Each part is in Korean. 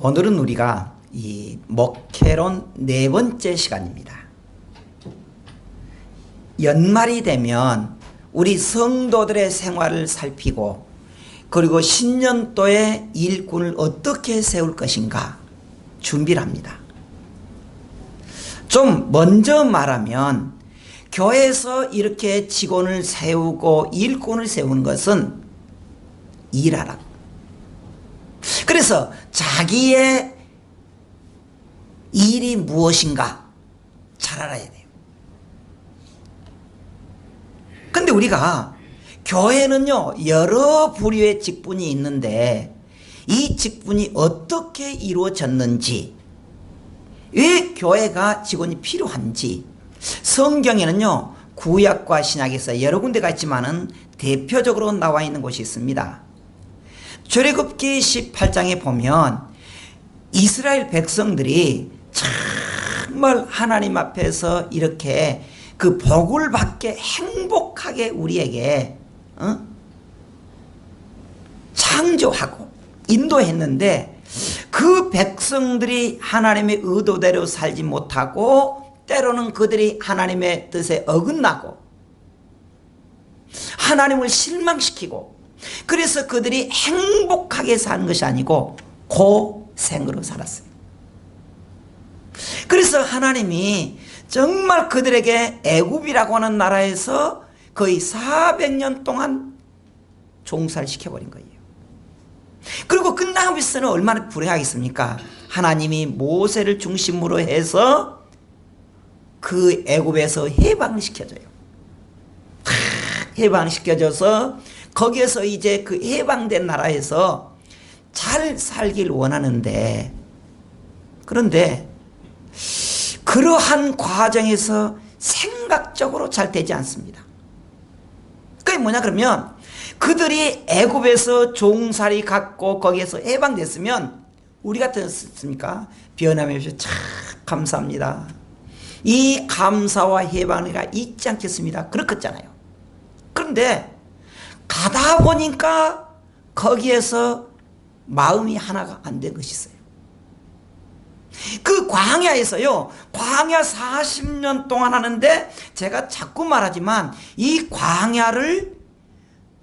오늘은 우리가 이 목회론 네 번째 시간입니다. 연말이 되면 우리 성도들의 생활을 살피고 그리고 신년도에 일꾼을 어떻게 세울 것인가 준비를 합니다. 좀 먼저 말하면 교회에서 이렇게 직원을 세우고 일꾼을 세우는 것은 일하라. 그래서 자기의 일이 무엇인가 잘 알아야 돼요. 근데 우리가 교회는요 여러 부류의 직분이 있는데 이 직분이 어떻게 이루어졌는지, 왜 교회가 직원이 필요한지 성경에는요 구약과 신약에서 여러 군데가 있지만은 대표적으로 나와 있는 곳이 있습니다. 출애굽기 18장에 보면 이스라엘 백성들이 정말 하나님 앞에서 이렇게 그 복을 받게 행복하게 우리에게 창조하고 인도했는데 그 백성들이 하나님의 의도대로 살지 못하고 때로는 그들이 하나님의 뜻에 어긋나고 하나님을 실망시키고, 그래서 그들이 행복하게 사는 것이 아니고 고생으로 살았어요. 그래서 하나님이 정말 그들에게 애굽이라고 하는 나라에서 거의 400년 동안 종살이 시켜버린 거예요. 그리고 그 다음에서는 얼마나 불행하겠습니까? 하나님이 모세를 중심으로 해서 그 애굽에서 해방을 시켜줘요. 해방을 시켜줘서 거기에서 이제 그 해방된 나라에서 잘 살길 원하는데, 그런데 그러한 과정에서 생각적으로 잘 되지 않습니다. 그게 뭐냐 그러면 그들이 애굽에서 종살이 갖고 거기에서 해방됐으면 우리 같았습니까? 변함없이 참 감사합니다. 이 감사와 해방을 잊지 않겠습니다. 그렇겠잖아요. 그런데 가다 보니까 거기에서 마음이 하나가 안 된 것이 있어요. 그 광야에서요, 광야 40년 동안 하는데 제가 자꾸 말하지만 이 광야를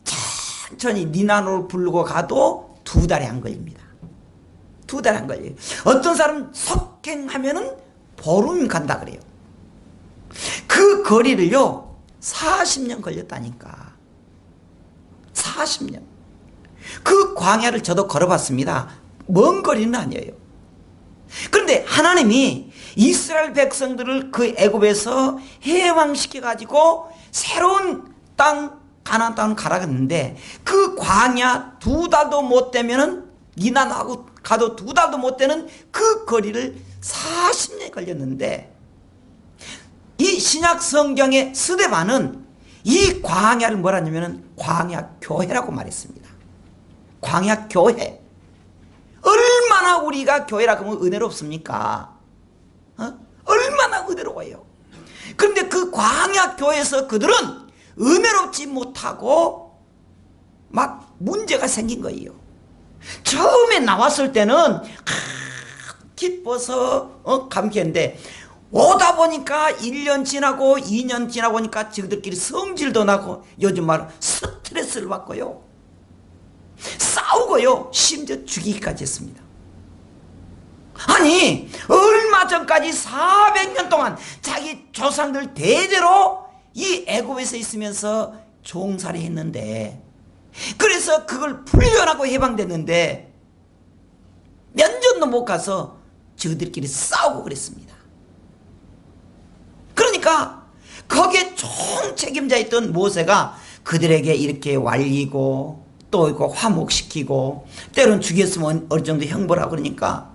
천천히 니나노를 부르고 가도 2달에 한 걸립니다. 2달에 한 걸려요. 어떤 사람 석행하면은 보름 간다 그래요. 그 거리를요 40년 걸렸다니까. 40년. 그 광야를 저도 걸어봤습니다. 먼 거리는 아니에요. 그런데 하나님이 이스라엘 백성들을 그 애굽에서 해방시켜 가지고 새로운 땅 가나안 땅을 가라겠는데 그 광야 2달도 못 되면은 니나노하고 가도 2달도 못 되는 그 거리를 40년이 걸렸는데, 이 신약 성경의 스데반은 이 광야를 뭐라 하냐면은 광야 교회라고 말했습니다. 광야 교회. 얼마나 우리가 교회라고 하면 은혜롭습니까? 얼마나 은혜로워요. 그런데 그 광야 교회에서 그들은 은혜롭지 못하고 막 문제가 생긴 거예요. 처음에 나왔을 때는 기뻐서 감기했는데 오다 보니까 1년 지나고 2년 지나고 보니까 저들끼리 성질도 나고 요즘 말 스트레스를 받고요, 싸우고요, 심지어 죽이기까지 했습니다. 아니 얼마 전까지 400년 동안 자기 조상들 대대로 이 애굽에서 있으면서 종살이 했는데, 그래서 그걸 풀려나고 해방됐는데 몇 년도 못 가서 저들끼리 싸우고 그랬습니다. 그러니까 거기에 총 책임자였던 모세가 그들에게 이렇게 말리고 또 이거 화목시키고 때로는 죽였으면 어느 정도 형벌하고 그러니까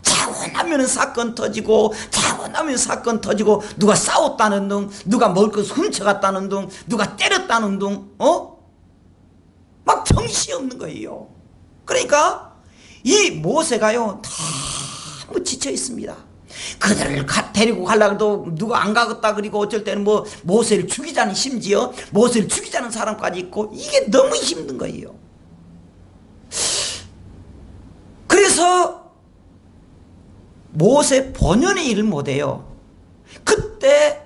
자원하면 사건 터지고 자원하면 사건 터지고, 누가 싸웠다는 둥, 누가 먹을 것 훔쳐갔다는 둥, 누가 때렸다는 둥, 막 정신이 없는 거예요. 그러니까 이 모세가요 너무 지쳐 있습니다. 그들을 데리고 가려고 해도 누가 안 가겠다 그리고 어쩔 때는 뭐 모세를 죽이자는, 심지어 모세를 죽이자는 사람까지 있고, 이게 너무 힘든 거예요. 그래서 모세 본연의 일을 못해요. 그때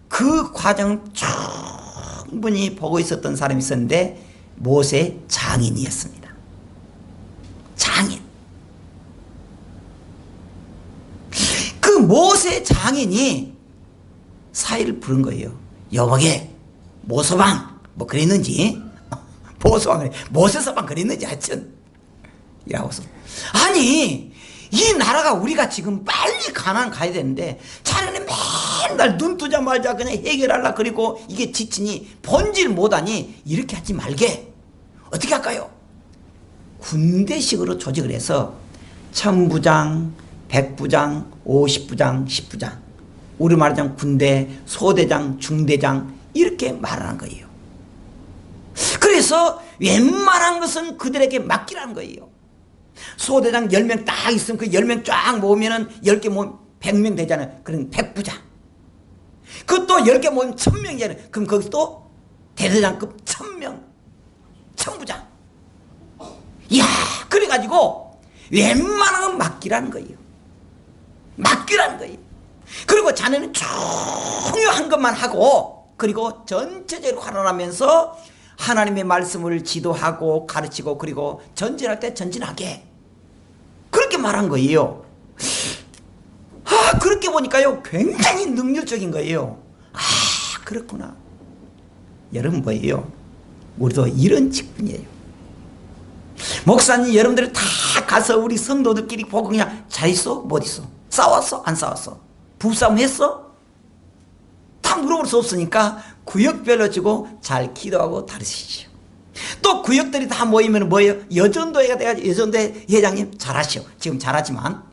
그 과정을 충분히 보고 있었던 사람이 있었는데 모세 장인이었습니다. 장인. 그 모세 장인이 사위를 부른 거예요. 여보게 모서방 뭐 그랬는지 모서방 모세서방 그랬는지 하여튼 이라고서 아니 이 나라가 우리가 지금 빨리 가나안 가야 되는데 자네는 맨날 눈 뜨자마자 그냥 해결하려 그리고 이게 지치니 본질 못하니 이렇게 하지 말게 어떻게 할까요? 군대식으로 조직을 해서 1000부장 100부장 50부장 10부장 우리 말하자면 군대 소대장 중대장 이렇게 말하는 거예요. 그래서 웬만한 것은 그들에게 맡기라는 거예요. 소대장 10명 딱 있으면 그 10명 쫙 모으면은 10개 모으면 100명 되잖아요. 그럼 100부장. 그것도 10개 모으면 1000명이잖아요. 그럼 거기서 또 대대장급 1000명. 1000부장. 이야, 그래가지고 웬만한 건 맡기라는 거예요. 맡기라는 거예요. 그리고 자네는 중요한 것만 하고 그리고 전체적으로 환원하면서 하나님의 말씀을 지도하고 가르치고 그리고 전진할 때 전진하게 그렇게 말한 거예요. 아, 그렇게 보니까요 굉장히 능률적인 거예요. 아, 그렇구나. 여러분 뭐예요? 우리도 이런 직분이에요. 목사님 여러분들이 다 가서 우리 성도들끼리 보고 그냥 잘 있어? 못 있어? 싸웠어? 안 싸웠어? 부부싸움 했어? 다 물어볼 수 없으니까 구역별로 주고 잘 기도하고 다루시죠. 또 구역들이 다 모이면 뭐예요? 여전도회가 돼가지고 여전도회 회장님 잘하시오. 지금 잘하지만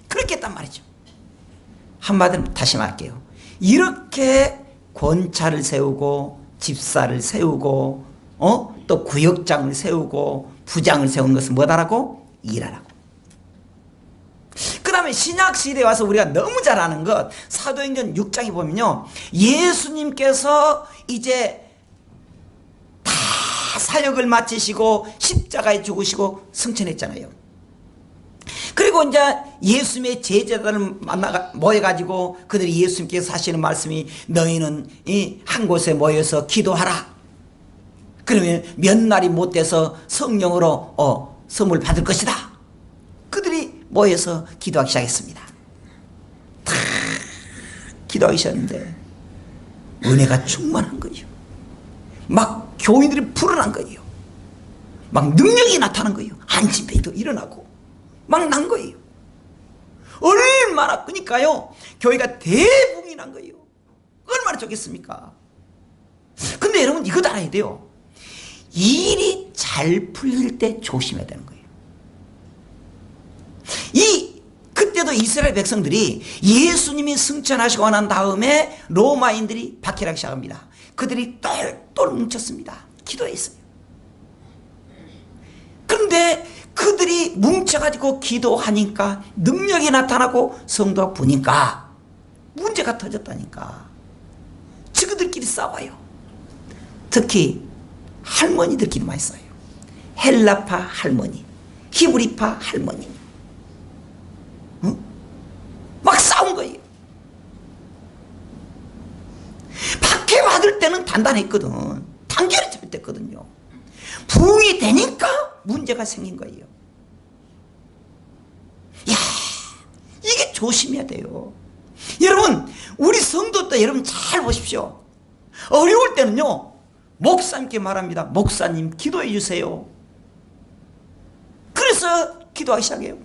그렇게 했단 말이죠. 한마디로 다시 말할게요. 이렇게 권차를 세우고 집사를 세우고 또 구역장을 세우고 부장을 세우는 것은 뭐다라고? 일하라고. 그 다음에 신약시대에 와서 우리가 너무 잘 아는 것 사도행전 6장에 보면요 예수님께서 이제 다 사역을 마치시고 십자가에 죽으시고 승천했잖아요. 그리고 이제 예수님의 제자들을 모여가지고 그들이 예수님께서 하시는 말씀이 너희는 한 곳에 모여서 기도하라. 그러면 몇 날이 못 돼서 성령으로 선물 받을 것이다. 그들이 모여서 기도하기 시작했습니다. 다 기도하기 시작했는데 은혜가 충만한 거예요. 막 교인들이 불어난 거예요. 막 능력이 나타난 거예요. 안진뱅이도 일어나고 막 난 거예요. 얼마나 그러니까요 교회가 대붕이 난 거예요. 얼마나 좋겠습니까? 근데 여러분 이거 알아야 돼요. 일이 잘 풀릴 때 조심해야 되는 거예요. 그때도 이스라엘 백성들이 예수님이 승천하시고 난 다음에 로마인들이 박해하기 시작합니다. 그들이 똘똘 뭉쳤습니다. 기도했어요. 그런데 그들이 뭉쳐가지고 기도하니까 능력이 나타나고 성도가 부니까 문제가 터졌다니까. 그들끼리 싸워요. 특히 할머니들끼리 많이 싸워요. 헬라파 할머니, 히브리파 할머니. 막 싸운 거예요. 박해받을 때는 단단했거든. 단결에 잡혔거든요. 부흥이 되니까 문제가 생긴 거예요. 야, 이게 조심해야 돼요. 여러분, 우리 성도 때 여러분 잘 보십시오. 어려울 때는요, 목사님께 말합니다. 목사님 기도해 주세요. 그래서 기도하기 시작해요.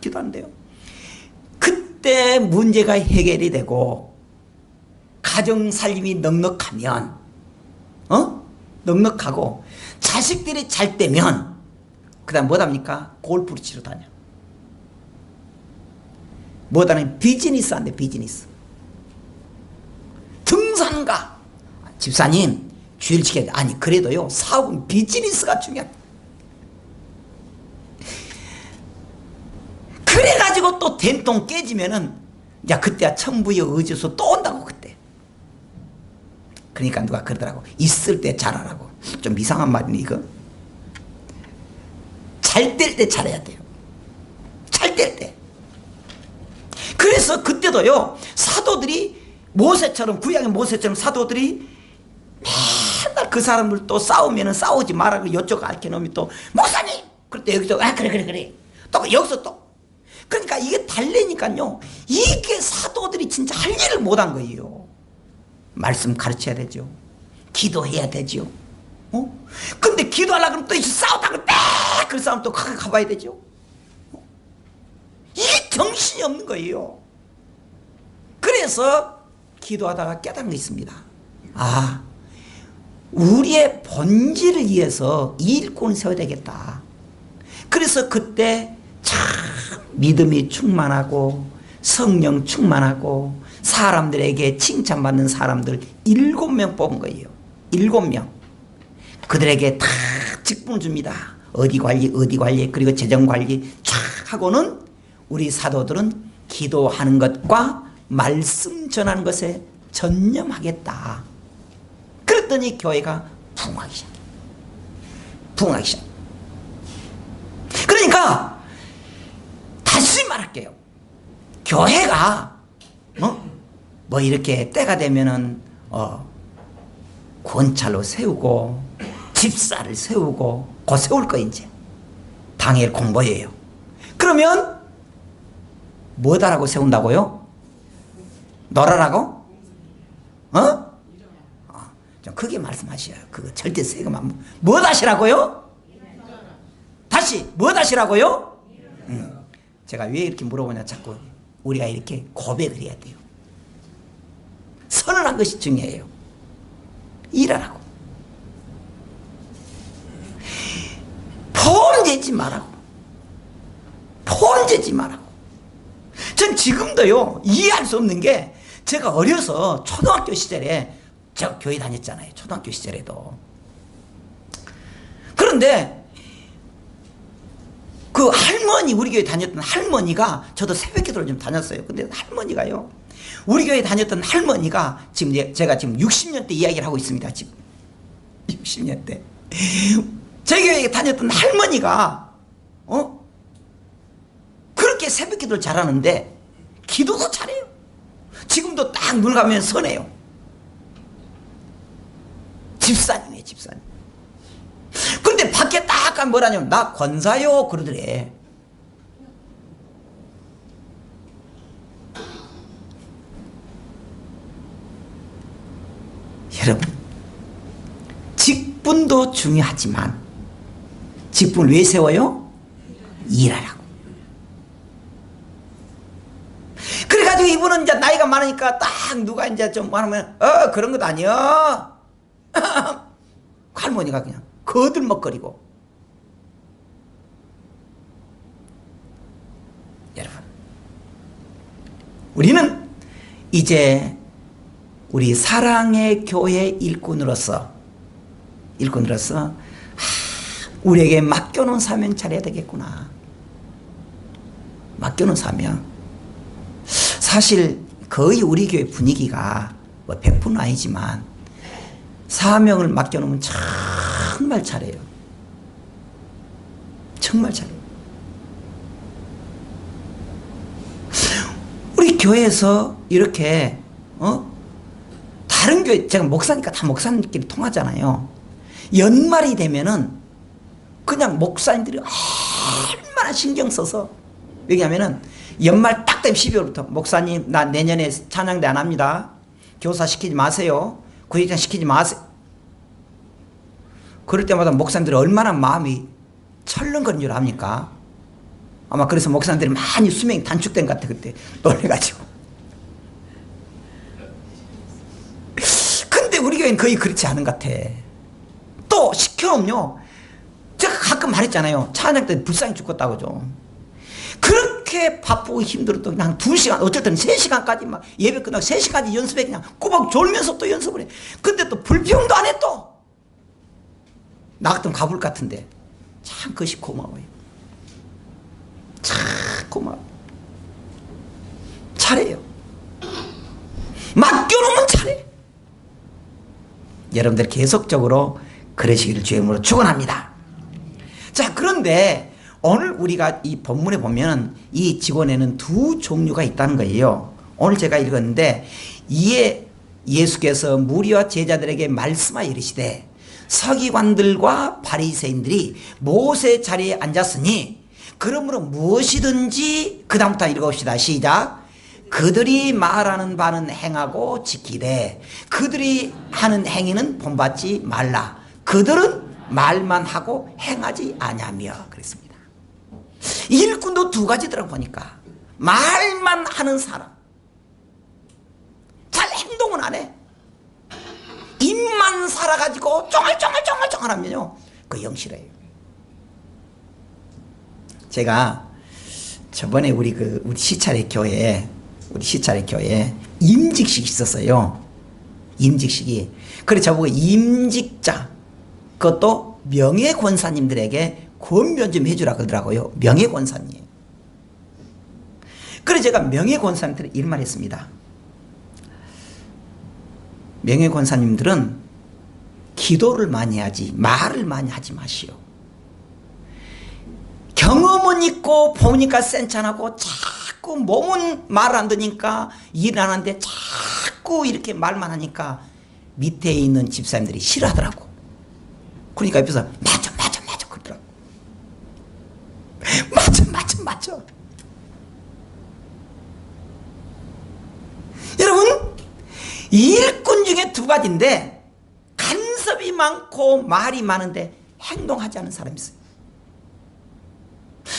기도한대요. 그때 문제가 해결이 되고 가정 살림이 넉넉하면 넉넉하고 자식들이 잘 되면 그 다음 뭐답니까? 골프를 치러 다녀. 뭐다는 비즈니스 한대. 비즈니스. 등산가. 집사님 주일 지켜야 돼. 아니 그래도요 사업은 비즈니스가 중요하다. 그래가지고 또 된통 깨지면은 야 그때야 천부의 의지서 또 온다고. 그때 그러니까 누가 그러더라고. 있을 때 잘하라고. 좀 이상한 말이네 이거. 잘 될 때 잘해야 돼요. 잘 될 때. 그래서 그때도요, 사도들이 모세처럼, 구약의 모세처럼 사도들이 맨날 그 사람들 또 싸우면은 싸우지 말라고 이쪽 알켜놓으면 또 목사님! 그럴 때 여기서 그래. 또 여기서 또. 그러니까 이게 달래니까요, 이게 사도들이 진짜 할 일을 못한 거예요. 말씀 가르쳐야 되죠. 기도해야 되죠. 근데 기도하려고 그러면 또 싸우다가 그 싸움 또 가봐야 되죠. 이게 정신이 없는 거예요. 그래서 기도하다가 깨달은 게 있습니다. 우리의 본질을 위해서 이 일꾼을 세워야 되겠다. 그래서 그때 참 믿음이 충만하고 성령 충만하고 사람들에게 칭찬받는 사람들 7명 뽑은 거예요. 7명. 그들에게 다 직분을 줍니다. 어디 관리, 그리고 재정 관리 쫙 하고는 우리 사도들은 기도하는 것과 말씀 전하는 것에 전념하겠다. 그랬더니 교회가 부흥하기 시작해요. 그러니까 다시 말할게요. 교회가 뭐 이렇게 때가 되면은 권찰로 세우고 집사를 세우고 곧 세울 거 이제 당일 공보예요. 그러면 뭐다라고 세운다고요? 너라라고? 좀 크게 말씀하셔요. 그거 절대 세금 뭐 다시라고요? 다시 뭐 다시라고요? 제가 왜 이렇게 물어보냐, 자꾸 우리가 이렇게 고백을 해야 돼요. 선언한 것이 중요해요. 일하라고. 폰재지 말라고. 전 지금도요, 이해할 수 없는 게, 제가 어려서 초등학교 시절에 제가 교회 다녔잖아요. 초등학교 시절에도. 그런데 그 할머니, 우리 교회 다녔던 할머니가, 저도 새벽기도를 좀 다녔어요. 근데 할머니가요, 우리 교회 다녔던 할머니가 지금 제가 지금 60년 대 이야기를 하고 있습니다. 지금 60년 대 저희 교회에 다녔던 할머니가 그렇게 새벽기도를 잘하는데 기도도 잘해요. 지금도 딱 눈 감으면 선해요. 집사님이에요, 집사님. 근데 밖에 딱 가면 뭐라냐면 나 권사요 그러더래. 여러분, 직분도 중요하지만 직분을 왜 세워요? 일하라고. 그래가지고 이분은 이제 나이가 많으니까 딱 누가 이제 좀 하면 그런 것도 아니야. 할머니가 그냥 거들먹거리고. 여러분, 우리는 이제 우리 사랑의 교회 일꾼으로서 우리에게 맡겨놓은 사명 잘해야 되겠구나. 맡겨놓은 사명. 사실 거의 우리 교회 분위기가 뭐 100%는 아니지만 사명을 맡겨놓으면 정말 잘해요. 정말 잘해요. 우리 교회에서 이렇게 다른 교회, 제가 목사니까 다 목사님끼리 통하잖아요. 연말이 되면은 그냥 목사님들이 얼마나 신경 써서, 왜냐하면은 연말 딱 되면 12월부터 목사님 나 내년에 찬양대 안 합니다. 교사 시키지 마세요. 구역장 시키지 마세요. 그럴 때마다 목사님들이 얼마나 마음이 철렁거리는 줄 압니까? 아마 그래서 목사님들이 많이 수명이 단축된 것 같아. 그때 놀래가지고. 근데 우리 교회는 거의 그렇지 않은 것 같아. 또 시켜놓으면요, 제가 가끔 말했잖아요. 찬양 때 불쌍히 죽겠다고 좀. 그렇게 바쁘고 힘들어도 그냥 2시간, 어쨌든 3시간까지 막 예배 끝나고 3시까지 연습해. 그냥 꼬박 졸면서 또 연습을 해. 근데 또 불평도 안 해 또. 나 같으면 가볼 것 같은데. 참 그것이 고마워요. 참 고마워. 잘해요. 맡겨놓으면 잘해. 여러분들 계속적으로 그러시기를 주의 이름으로 축원합니다. 자, 그런데 오늘 우리가 이 본문에 보면 이 직원에는 두 종류가 있다는 거예요. 오늘 제가 읽었는데 이에 예수께서 무리와 제자들에게 말씀하여 이르시되 서기관들과 바리새인들이 모세 자리에 앉았으니 그러므로 무엇이든지 그 다음부터 읽어봅시다. 시작. 그들이 말하는 바는 행하고 지키되 그들이 하는 행위는 본받지 말라. 그들은 말만 하고 행하지 아니하며 그랬습니다. 일꾼도 두 가지더라고 보니까. 말만 하는 사람, 잘 행동은 안 해. 입만 살아가지고 쫑알쫑알쫑알쫑알하면요 그 영실해요. 제가 저번에 우리 시찰의 교회에 임직식이 있었어요. 임직식이. 그래 저보고 임직자, 그것도 명예권사님들에게 권면 좀 해주라 그러더라고요. 명예권사님. 그래 제가 명예권사님들에 이런 말 했습니다. 명예권사님들은 기도를 많이 하지 말을 많이 하지 마시오. 경험은 있고 보니까 센찬하고 자꾸 몸은 말 안 듣니까 일 안 하는데 자꾸 이렇게 말만 하니까 밑에 있는 집사님들이 싫어하더라고. 그러니까 옆에서 맞아 그러더라고. 맞아. 여러분, 일꾼 중에 두 가지인데 간섭이 많고 말이 많은데 행동하지 않은 사람이 있어요.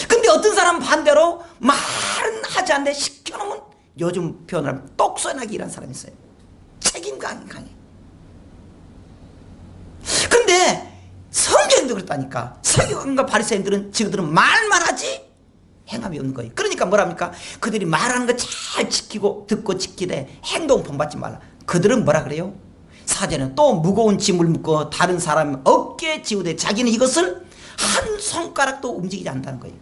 근데 어떤 사람은 반대로 말은 하지 않는데 시켜놓으면 요즘 표현을 하면 똑소나게 일하는 사람이 있어요. 책임감이 강해. 근데 성경도 그렇다니까. 서기관과 바리새인들은 지그들은 말만 하지 행함이 없는 거예요. 그러니까 뭐랍니까? 그들이 말하는 거 잘 지키고 듣고 지키되 행동 본받지 말라. 그들은 뭐라 그래요? 사제는 또 무거운 짐을 묶고 다른 사람 어깨에 지우되 자기는 이것을 한 손가락도 움직이지 않는다는 거예요.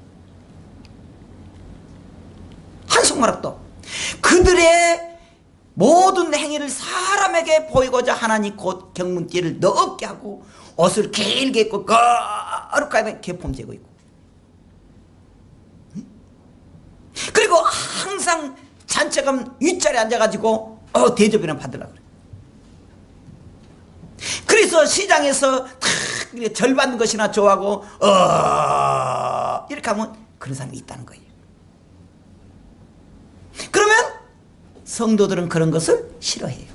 한 손가락도. 그들의 모든 행위를 사람에게 보이고자 하나니 곧 경문띠를 넓게 하고 옷을 길게 입고 거룩하게 개폼 재고 있고, 그리고 항상 잔체감 윗자리에 앉아가지고 대접이나 받으려고 그래. 그래서 시장에서 절 받는 것이나 좋아하고 이렇게 하면 그런 사람이 있다는 거예요. 그러면 성도들은 그런 것을 싫어해요.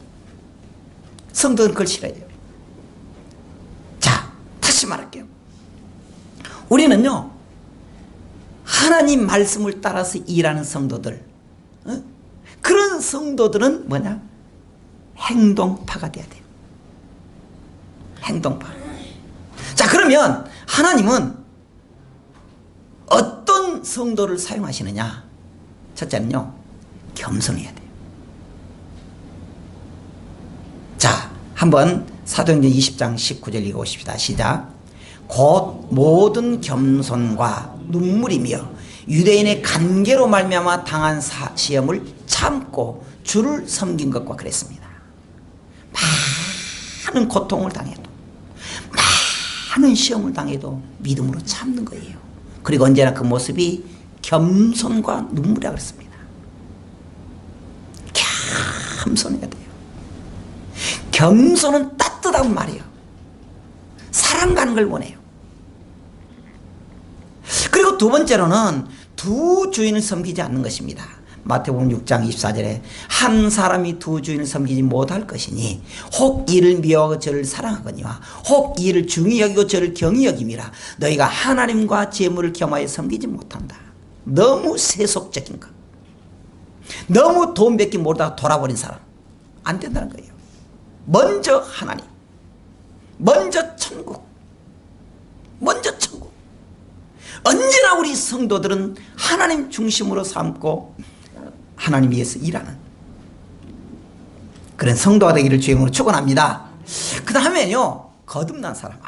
성도들은 그걸 싫어해요. 자, 다시 말할게요. 우리는요 하나님 말씀을 따라서 일하는 성도들, 그런 성도들은 뭐냐? 행동파가 돼야 돼요. 행동파. 자, 그러면 하나님은 어떤 성도를 사용하시느냐? 첫째는요, 겸손해야 돼요. 자, 한번 사도행전 20장 19절 읽어보십시다. 시작. 곧 모든 겸손과 눈물이며 유대인의 간계로 말미암아 당한 시험을 참고 주를 섬긴 것과 그랬습니다. 많은 고통을 당해도, 많은 시험을 당해도 믿음으로 참는 거예요. 그리고 언제나 그 모습이 겸손과 눈물이라고 그랬습니다. 겸손해야 돼요. 겸손은 따뜻한 말이에요. 사랑 가는 걸 원해요. 그리고 두 번째로는 두 주인을 섬기지 않는 것입니다. 마태복음 6장 24절에 한 사람이 두 주인을 섬기지 못할 것이니 혹 이를 미워하고 저를 사랑하거니와 혹 이를 중히 여기고 저를 경히 여김이라. 너희가 하나님과 재물을 겸하여 섬기지 못한다. 너무 세속적인 것, 너무 돈 뺏기 모르다가 돌아버린 사람 안 된다는 거예요. 먼저 하나님, 먼저 천국, 먼저 천국. 언제나 우리 성도들은 하나님 중심으로 삼고 하나님 위해서 일하는 그런 성도가 되기를 주님으로 축원합니다. 그 다음에요, 거듭난 사람,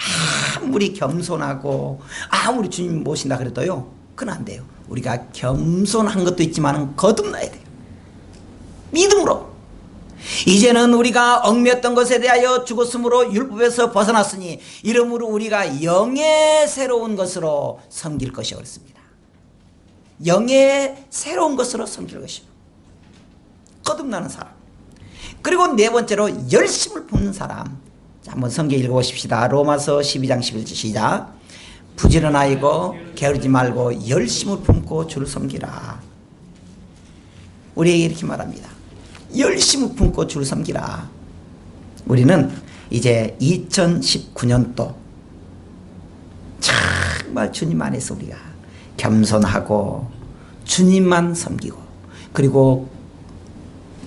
아무리 겸손하고 아무리 주님 모신다 그래도요, 그건 안 돼요. 우리가 겸손한 것도 있지만 거듭나야 돼요. 믿음으로. 이제는 우리가 얽매였던 것에 대하여 죽었으므로 율법에서 벗어났으니 이러므로 우리가 영의 새로운 것으로 섬길 것이요 그랬습니다. 영의 새로운 것으로 섬길 것이요. 거듭나는 사람. 그리고 네 번째로 열심을 품는 사람. 자, 한번 성경 읽어보십시다. 로마서 12장 11절 시작. 부지런하이고 게으르지 말고 열심을 품고 주를 섬기라. 우리에게 이렇게 말합니다. 열심을 품고 주를 섬기라. 우리는 이제 2019년도 정말 주님 안에서 우리가 겸손하고 주님만 섬기고 그리고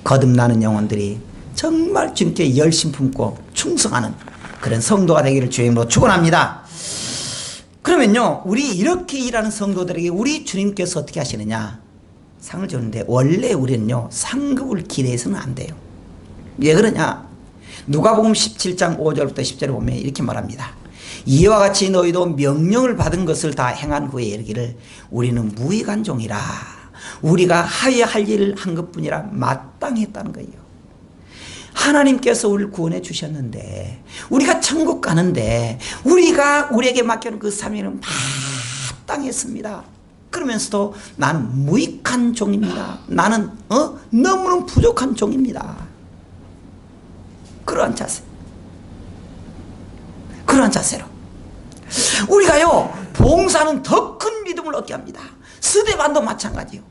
거듭나는 영혼들이 정말 주님께 열심 품고 충성하는 그런 성도가 되기를 주의 이름으로 축원합니다. 그러면요, 우리 이렇게 일하는 성도들에게 우리 주님께서 어떻게 하시느냐? 상을 주는데 원래 우리는요 상급을 기대해서는 안 돼요. 왜 그러냐? 누가복음 17장 5절부터 10절에 보면 이렇게 말합니다. 이와 같이 너희도 명령을 받은 것을 다 행한 후에 이르기를 우리는 무익한 종이라 우리가 하여야 할 일을 한 것뿐이라 마땅했다는 거예요. 하나님께서 우리를 구원해 주셨는데 우리가 천국 가는데 우리가 우리에게 맡겨놓은 그 사명은 마땅했습니다. 그러면서도 나는 무익한 종입니다. 나는 너무너무 부족한 종입니다. 그러한 자세. 그러한 자세로 우리가요 봉사는 더 큰 믿음을 얻게 합니다. 스데반도 마찬가지요.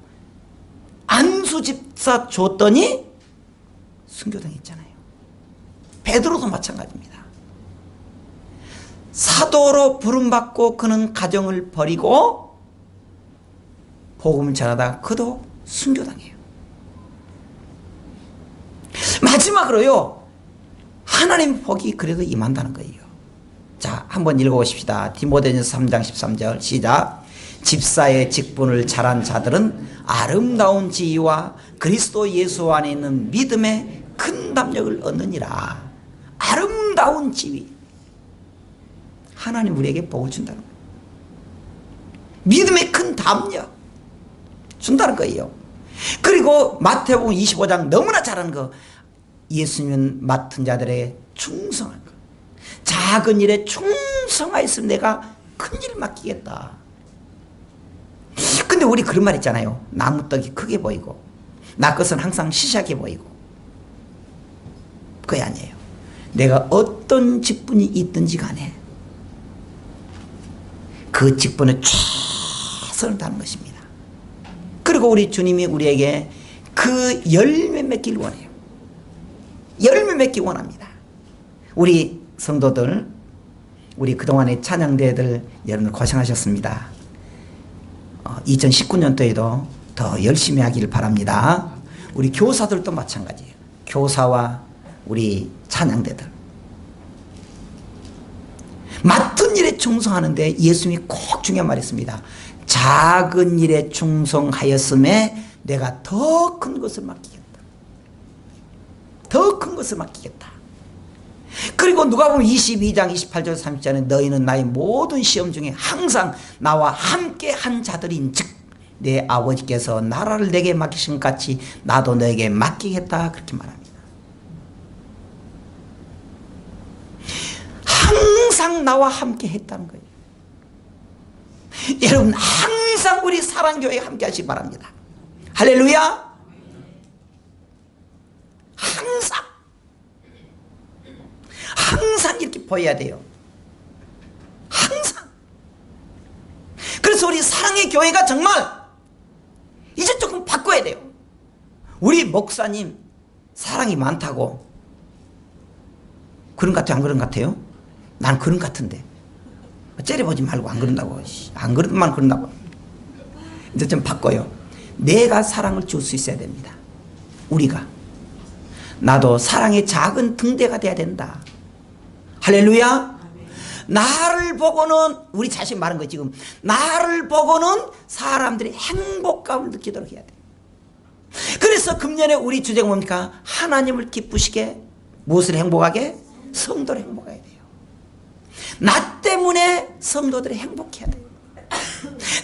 안수 집사 줬더니 순교당 했잖아요. 베드로도 마찬가지입니다. 사도로 부름받고 그는 가정을 버리고 복음을 전하다가 그도 순교당해요. 마지막으로요 하나님 복이 그래도 임한다는 거예요. 자, 한번 읽어보십시다. 디모데전서 3장 13절 시작. 집사의 직분을 잘한 자들은 아름다운 지위와 그리스도 예수 안에 있는 믿음의 큰 담력을 얻느니라. 아름다운 지위. 하나님 우리에게 복을 준다는 거예요. 믿음의 큰 담력 준다는 거예요. 그리고 마태복음 25장 너무나 잘하는 거, 예수님은 맡은 자들에게 충성한 거. 작은 일에 충성하였으면 내가 큰 일 맡기겠다. 근데 우리 그런 말 있잖아요. 나무떡이 크게 보이고 나 것은 항상 시시하게 보이고. 그게 아니에요. 내가 어떤 직분이 있든지 간에 그 직분에 최선을 다하는 것입니다. 그리고 우리 주님이 우리에게 그 열매 맺기를 원해요. 열매 맺기 원합니다. 우리 성도들, 우리 그동안의 찬양대들 여러분들 고생하셨습니다. 2019년도에도 더 열심히 하기를 바랍니다. 우리 교사들도 마찬가지예요. 교사와 우리 찬양대들 맡은 일에 충성하는데 예수님이 꼭 중요한 말이 있습니다. 작은 일에 충성하였음에 내가 더 큰 것을 맡기겠다. 더 큰 것을 맡기겠다. 그리고 누가복음 22장 28절 30절에 너희는 나의 모든 시험 중에 항상 나와 함께 한 자들인즉 내 아버지께서 나라를 내게 맡기신 것 같이 나도 너에게 맡기겠다. 그렇게 말합니다. 항상 나와 함께 했다는 거예요. 여러분 항상 우리 사랑교회에 함께 하시기 바랍니다. 할렐루야. 항상 이렇게 보여야 돼요. 항상. 그래서 우리 사랑의 교회가 정말 이제 조금 바꿔야 돼요. 우리 목사님 사랑이 많다고 그런 것 같아요? 안 그런 것 같아요? 난 그런 것 같은데 째려보지 말고 안 그런다고. 안 그런만 그런다고. 이제 좀 바꿔요. 내가 사랑을 줄 수 있어야 됩니다. 우리가. 나도 사랑의 작은 등대가 돼야 된다. 할렐루야. 나를 보고는 우리 자신 말한 거 지금 나를 보고는 사람들이 행복감을 느끼도록 해야 돼. 그래서 금년에 우리 주제가 뭡니까? 하나님을 기쁘시게 무엇을 행복하게? 성도를 행복하게 돼요. 나 때문에 성도들이 행복해야 돼요.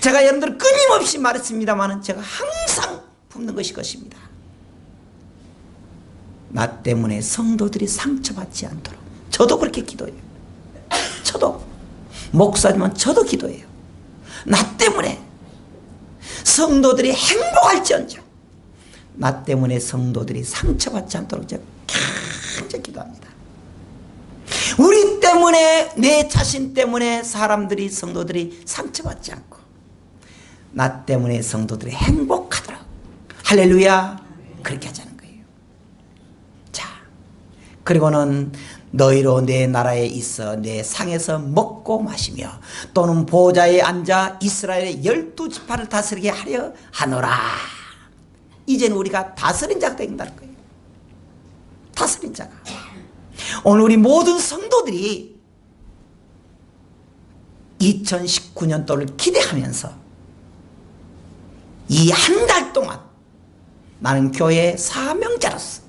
제가 여러분들 끊임없이 말했습니다만 제가 항상 품는 것이 것입니다. 나 때문에 성도들이 상처받지 않도록. 저도 그렇게 기도해요. 저도 목사지만 저도 기도해요. 나 때문에 성도들이 행복할지언정 나 때문에 성도들이 상처받지 않도록 제가 간절히 기도합니다. 우리 때문에, 내 자신 때문에 사람들이, 성도들이 상처받지 않고 나 때문에 성도들이 행복하도록. 할렐루야. 그렇게 하자는 거예요. 자, 그리고는 너희로 내 나라에 있어 내 상에서 먹고 마시며 또는 보좌에 앉아 이스라엘의 12지파를 다스리게 하려 하노라. 이제는 우리가 다스린 자가 된다는 거예요. 다스린 자가. 오늘 우리 모든 성도들이 2019년도를 기대하면서 이 한 달 동안 나는 교회의 사명자로서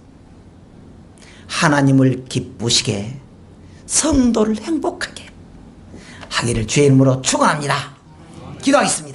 하나님을 기쁘시게 성도를 행복하게 하기를 주의 이름으로 축원합니다. 기도하겠습니다.